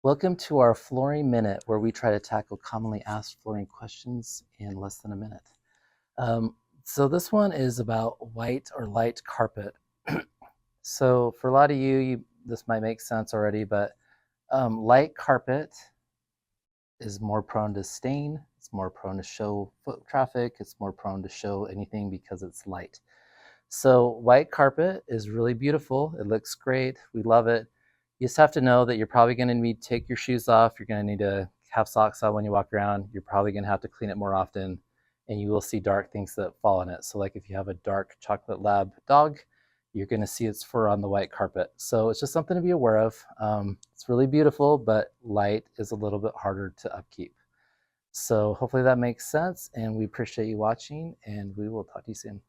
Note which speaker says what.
Speaker 1: Welcome to our Flooring Minute, where we try to tackle commonly asked flooring questions in less than a minute. So this one is about white or light carpet. So for a lot of you, this might make sense already, but light carpet is more prone to stain. It's more prone to show foot traffic. It's more prone to show anything because it's light. So white carpet is really beautiful. It looks great. We love it. You just have to know that you're probably going to need to take your shoes off. You're going to need to have socks on when you walk around. You're probably going to have to clean it more often, and you will see dark things that fall on it. So like if you have a dark chocolate lab dog, you're going to see its fur on the white carpet. So it's just something to be aware of. It's really beautiful, but light is a little bit harder to upkeep. So hopefully that makes sense, and we appreciate you watching, and we will talk to you soon.